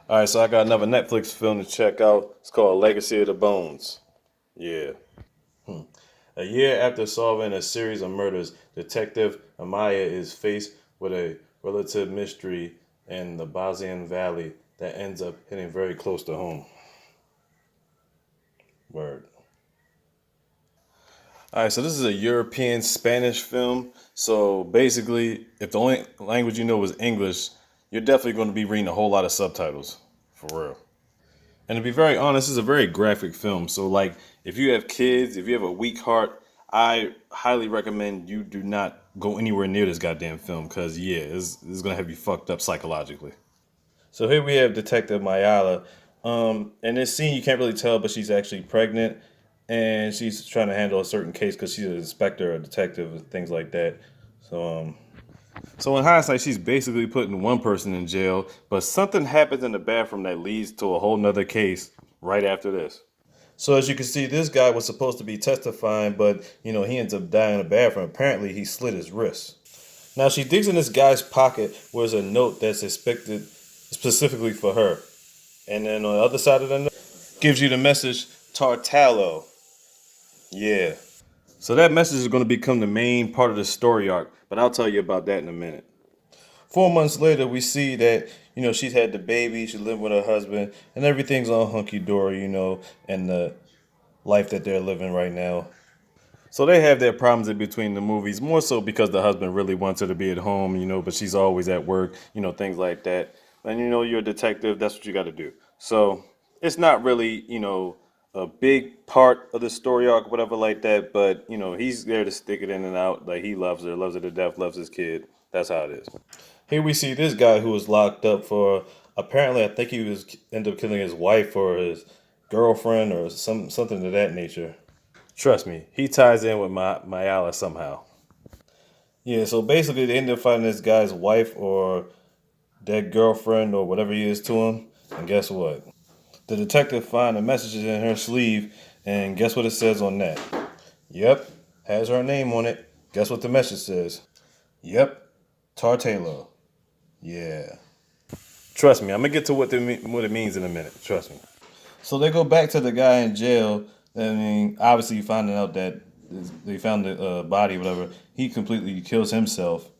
All right, so I got another Netflix film to check out. It's called Legacy of the Bones. Yeah. A year after solving a series of murders, Detective Amaia is faced with a relative mystery in the Baztan Valley that ends up hitting very close to home. Word. All right, so this is a European Spanish film. So basically, if the only language you know is English, you're definitely going to be reading a whole lot of subtitles, for real. And to be very honest, it's a very graphic film. So, like, if you have kids, if you have a weak heart, I highly recommend you do not go anywhere near this goddamn film because, yeah, it's going to have you fucked up psychologically. So, here we have Detective Mayala. In this scene, you can't really tell, but she's actually pregnant and she's trying to handle a certain case because she's an inspector, a detective, and things like that. So in hindsight, she's basically putting one person in jail, but something happens in the bathroom that leads to a whole nother case right after this. So as you can see, this guy was supposed to be testifying, but he ends up dying in the bathroom. Apparently, he slit his wrist. Now she digs in this guy's pocket where there's a note that's expected specifically for her, and then on the other side of the note gives you the message Tartalo. Yeah. So that message is going to become the main part of the story arc, but I'll tell you about that in a minute. 4 months later, we see that she's had the baby, she lived with her husband, and everything's all hunky dory, and the life that they're living right now. So they have their problems in between the movies, more so because the husband really wants her to be at home, but she's always at work, things like that. And you're a detective, that's what you got to do. So it's not really, a big part of the story arc, whatever like that, but he's there to stick it in and out. Like he loves her to death, loves his kid. That's how it is. Here we see this guy who was locked up for apparently I think he was ended up killing his wife or his girlfriend or something of that nature. Trust me, he ties in with my Alice somehow. Yeah, so basically they end up finding this guy's wife or dead girlfriend or whatever he is to him, and guess what? The detective find the messages in her sleeve, and guess what it says on that? Yep, has her name on it. Guess what the message says? Yep, Tartalo. Yeah. Trust me, I'm gonna get to what it means in a minute. Trust me. So they go back to the guy in jail. I mean, obviously finding out that they found the body, whatever. He completely kills himself,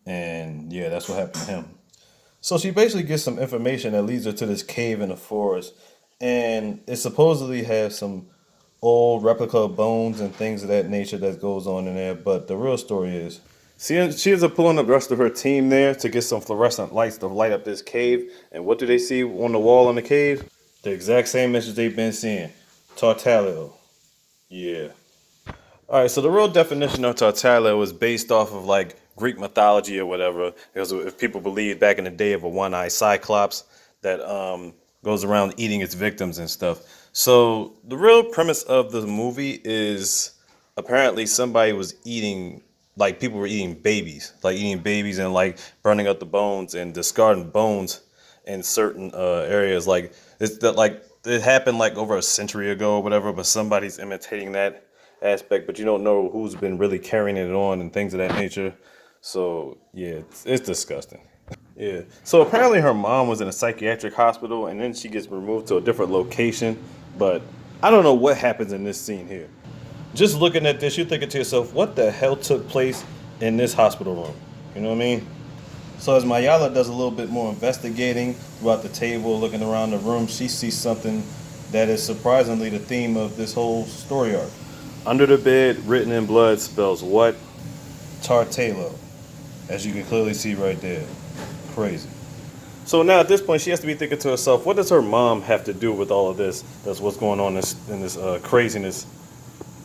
and yeah, that's what happened to him. So she basically gets some information that leads her to this cave in the forest, and it supposedly has some old replica bones and things of that nature that goes on in there. But the real story is she ends up pulling up the rest of her team there to get some fluorescent lights to light up this cave. And what do they see on the wall in the cave? The exact same message they've been seeing. Tartalio. Yeah. All right, so the real definition of Tartaglia was based off of like Greek mythology or whatever. Because if people believed back in the day of a one-eyed cyclops that goes around eating its victims and stuff. So the real premise of the movie is apparently somebody was eating, like people were eating babies, like eating babies and like burning up the bones and discarding bones in certain areas. Like it's that like it happened like over a century ago or whatever, but somebody's imitating that aspect, but you don't know who's been really carrying it on and things of that nature. So yeah, it's disgusting. Yeah. So apparently her mom was in a psychiatric hospital and then she gets removed to a different location. But I don't know what happens in this scene here. Just looking at this, you're thinking to yourself, what the hell took place in this hospital room? You know what I mean? So as Mayala does a little bit more investigating throughout the table, looking around the room, she sees something that is surprisingly the theme of this whole story arc. Under the bed, written in blood, spells what? Tartalo, as you can clearly see right there. Crazy. So now at this point, she has to be thinking to herself, what does her mom have to do with all of this? That's what's going on in this craziness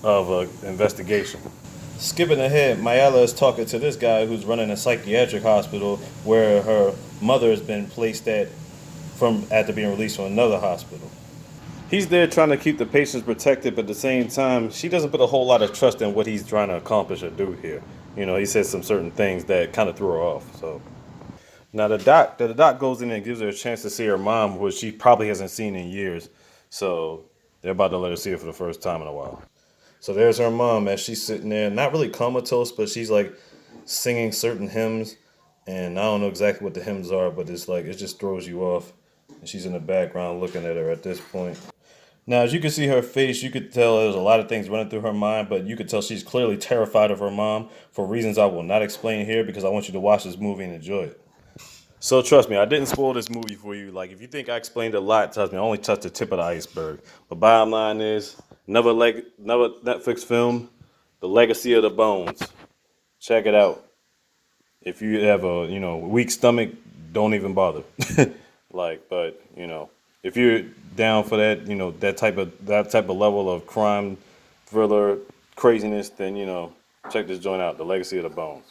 of investigation. Skipping ahead, Mayala is talking to this guy who's running a psychiatric hospital where her mother has been placed at from after being released from another hospital. He's there trying to keep the patients protected, but at the same time, she doesn't put a whole lot of trust in what he's trying to accomplish or do here. He says some certain things that kind of threw her off. So now the doc goes in and gives her a chance to see her mom, which she probably hasn't seen in years. So they're about to let her see her for the first time in a while. So there's her mom as she's sitting there, not really comatose, but she's like singing certain hymns, and I don't know exactly what the hymns are, but it's like it just throws you off. And she's in the background looking at her at this point. Now, as you can see her face, you could tell there's a lot of things running through her mind, but you could tell she's clearly terrified of her mom for reasons I will not explain here because I want you to watch this movie and enjoy it. So trust me, I didn't spoil this movie for you. Like, if you think I explained a lot, trust me, I only touched the tip of the iceberg. But bottom line is, another Netflix film, The Legacy of the Bones. Check it out. If you have a weak stomach, don't even bother. Like, but if you're down for that, that type of level of crime, thriller, craziness, then check this joint out, The Legacy of the Bones.